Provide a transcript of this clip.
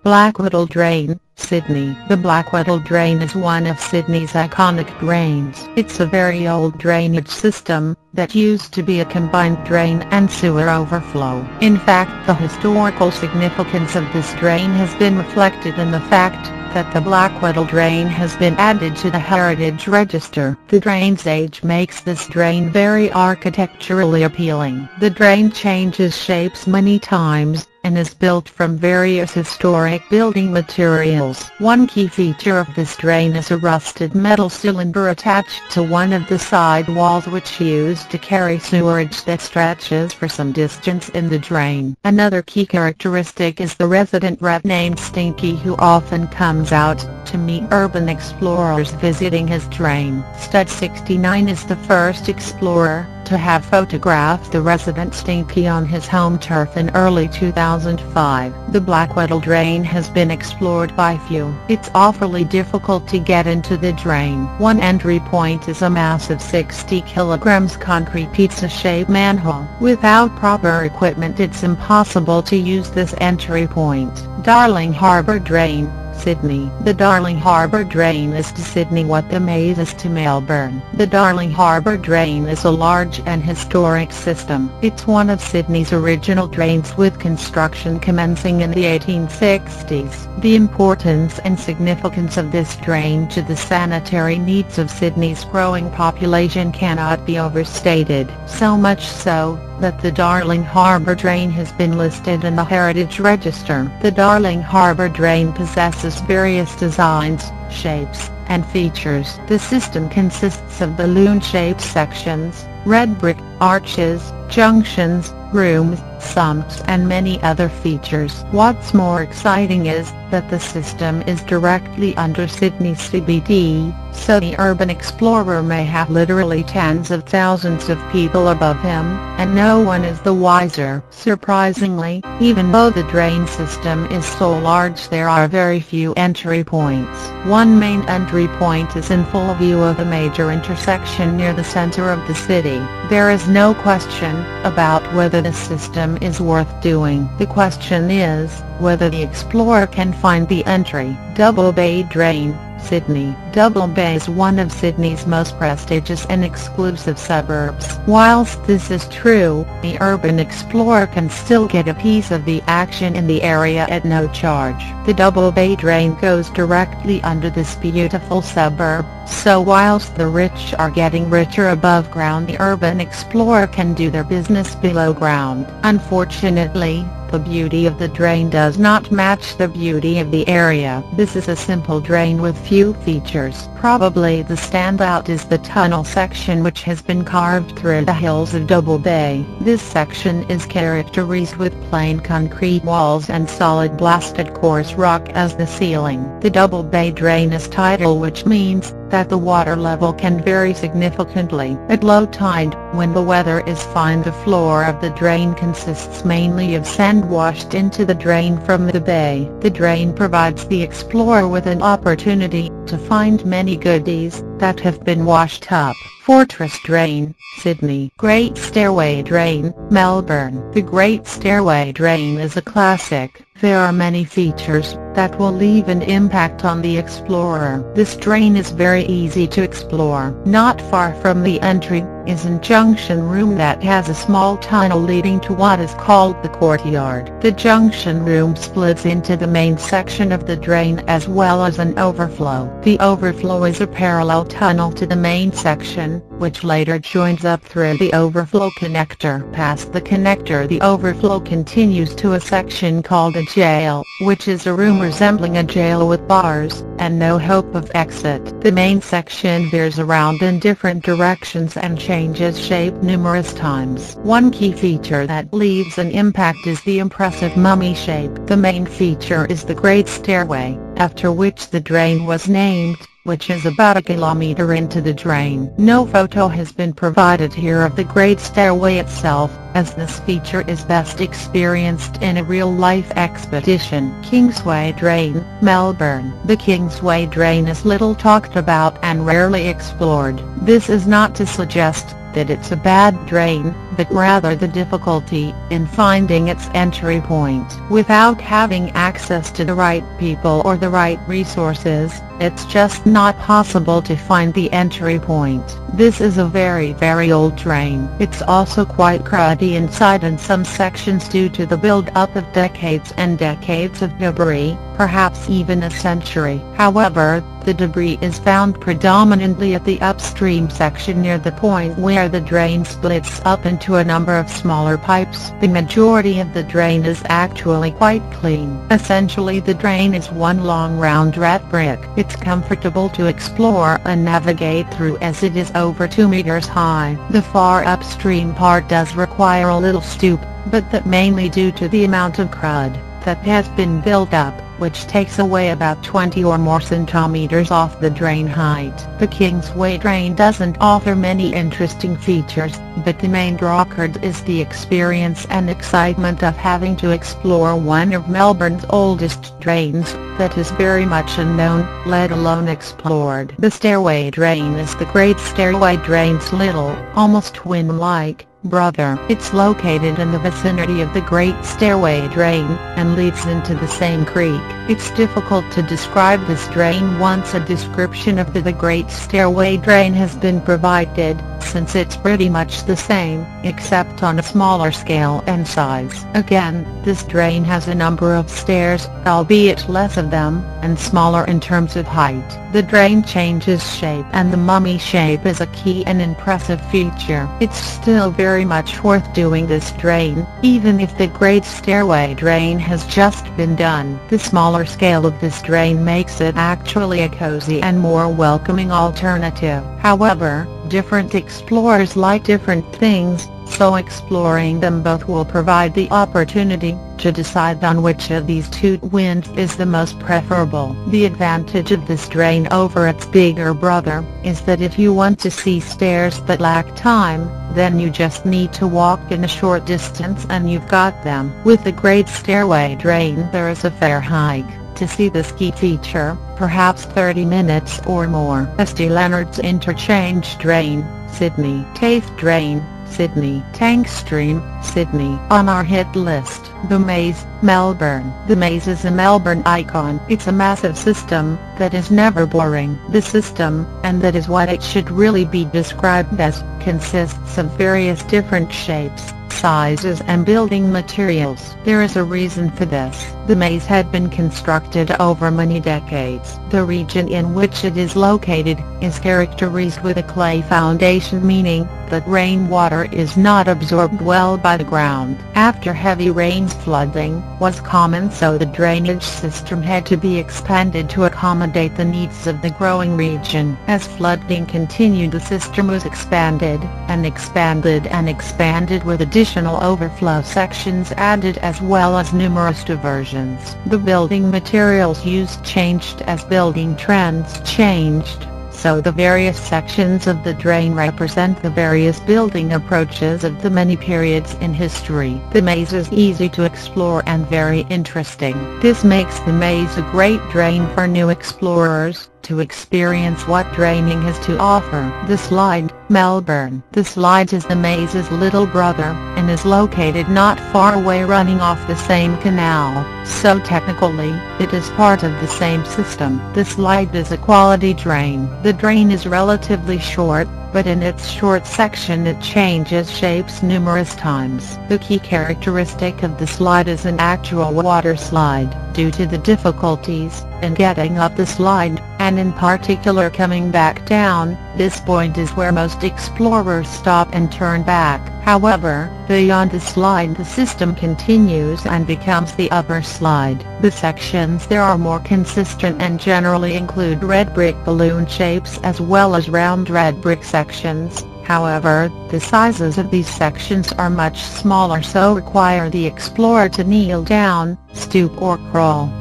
Blackwattle Drain, Sydney. The Blackwattle Drain is one of Sydney's iconic drains. It's a very old drainage system that used to be a combined drain and sewer overflow. In fact, the historical significance of this drain has been reflected in the fact that the Blackwattle Drain has been added to the Heritage Register. The drain's age makes this drain very architecturally appealing. The drain changes shapes many times, and is built from various historic building materials. One key feature of this drain is a rusted metal cylinder attached to one of the side walls which used to carry sewerage that stretches for some distance in the drain. Another key characteristic is the resident rat named Stinky, who often comes out to meet urban explorers visiting his drain. Stud 69 is the first explorer to have photographed the resident Stinky on his home turf in early 2005. The Blackwattle Drain has been explored by few. It's awfully difficult to get into the drain. One entry point is a massive 60 kg concrete pizza-shaped manhole. Without proper equipment, it's impossible to use this entry point. Darling Harbour Drain, Sydney. The Darling Harbour Drain is to Sydney what the Maze is to Melbourne. The Darling Harbour Drain is a large and historic system. It's one of Sydney's original drains, with construction commencing in the 1860s. The importance and significance of this drain to the sanitary needs of Sydney's growing population cannot be overstated. So much so that the Darling Harbour Drain has been listed in the Heritage Register. The Darling Harbour Drain possesses various designs, shapes, and features. The system consists of balloon-shaped sections, red brick, arches, junctions, rooms, sumps, and many other features. What's more exciting is that the system is directly under Sydney CBD, so the urban explorer may have literally tens of thousands of people above him, and no one is the wiser. Surprisingly, even though the drain system is so large, there are very few entry points. One main entry point is in full view of a major intersection near the center of the city. There is no question about whether the system is worth doing. The question is whether the explorer can find the entry. Double Bay Drain, Sydney. Double Bay is one of Sydney's most prestigious and exclusive suburbs. Whilst this is true, the urban explorer can still get a piece of the action in the area at no charge. The Double Bay Drain goes directly under this beautiful suburb, so whilst the rich are getting richer above ground, the urban explorer can do their business below ground. Unfortunately, the beauty of the drain does not match the beauty of the area. This is a simple drain with few features. Probably the standout is the tunnel section, which has been carved through the hills of Double Bay. This section is characterized with plain concrete walls and solid blasted coarse rock as the ceiling. The Double Bay Drain is tidal, which means that the water level can vary significantly. At low tide, when the weather is fine, the floor of the drain consists mainly of sand washed into the drain from the bay. The drain provides the explorer with an opportunity to find many goodies that have been washed up. Fortress Drain, Sydney. Great Stairway Drain, Melbourne. The Great Stairway Drain is a classic. There are many features that will leave an impact on the explorer. This drain is very easy to explore. Not far from the entry is a junction room that has a small tunnel leading to what is called the courtyard. The junction room splits into the main section of the drain as well as an overflow. The overflow is a parallel tunnel to the main section, which later joins up through the overflow connector. Past the connector, the overflow continues to a section called a jail, which is a room resembling a jail with bars and no hope of exit. The main section veers around in different directions and changes shape numerous times. One key feature that leaves an impact is the impressive mummy shape. The main feature is the Great Stairway, after which the drain was named, which is about a kilometer into the drain. No photo has been provided here of the Great Stairway itself, as this feature is best experienced in a real-life expedition. Kingsway Drain, Melbourne. The Kingsway Drain is little talked about and rarely explored. This is not to suggest that it's a bad drain, but rather the difficulty in finding its entry point. Without having access to the right people or the right resources, it's just not possible to find the entry point. This is a very old drain. It's also quite cruddy inside in some sections due to the build-up of decades and decades of debris, perhaps even a century. However, the debris is found predominantly at the upstream section near the point where the drain splits up into a number of smaller pipes. The majority of the drain is actually quite clean. Essentially, the drain is one long round red brick. It's comfortable to explore and navigate through as it is over 2 meters high. The far upstream part does require a little stoop, but that mainly due to the amount of crud that has been built up, which takes away about 20 or more centimeters off the drain height. The Kingsway drain doesn't offer many interesting features, but the main drawcard is the experience and excitement of having to explore one of Melbourne's oldest drains, that is very much unknown, let alone explored. The Stairway Drain is the Great Stairway Drain's little, almost twin-like, brother. It's located in the vicinity of the Great Stairway Drain, and leads into the same creek. It's difficult to describe this drain once a description of the Great Stairway Drain has been provided, since it's pretty much the same, except on a smaller scale and size. Again, this drain has a number of stairs, albeit less of them, and smaller in terms of height. The drain changes shape, and the mummy shape is a key and impressive feature. It's still very much worth doing this drain, even if the Great Stairway Drain has just been done. The smaller scale of this drain makes it actually a cozy and more welcoming alternative. However, different explorers like different things, so exploring them both will provide the opportunity to decide on which of these two twins is the most preferable. The advantage of this drain over its bigger brother is that if you want to see stairs but lack time, then you just need to walk in a short distance and you've got them. With the Great Stairway Drain there is a fair hike. To see this key feature, perhaps 30 minutes or more. St Leonard's Interchange Drain, Sydney. Tafe Drain, Sydney. Tank Stream, Sydney. On our hit list, the Maze, Melbourne. The Maze is a Melbourne icon. It's a massive system that is never boring. The system, and that is what it should really be described as, consists of various different shapes, sizes and building materials. There is a reason for this. The maze had been constructed over many decades. The region in which it is located is characterized with a clay foundation, meaning that rainwater is not absorbed well by the ground. After heavy rains, flooding was common, so the drainage system had to be expanded to accommodate the needs of the growing region. As flooding continued, the system was expanded and expanded and expanded, with additional overflow sections added as well as numerous diversions. The building materials used changed as building trends changed, so the various sections of the drain represent the various building approaches of the many periods in history. The maze is easy to explore and very interesting. This makes the maze a great drain for new explorers to experience what draining has to offer. The Slide, Melbourne. The Slide is the maze's little brother, and is located not far away, running off the same canal, so technically, it is part of the same system. The Slide is a quality drain. The drain is relatively short, but in its short section it changes shapes numerous times. The key characteristic of the slide is an actual water slide. Due to the difficulties in getting up the slide, and in particular coming back down, this point is where most explorers stop and turn back. However, beyond the slide the system continues and becomes the upper slide. The sections there are more consistent and generally include red brick balloon shapes as well as round red brick sections. However, the sizes of these sections are much smaller, so require the explorer to kneel down, stoop or crawl.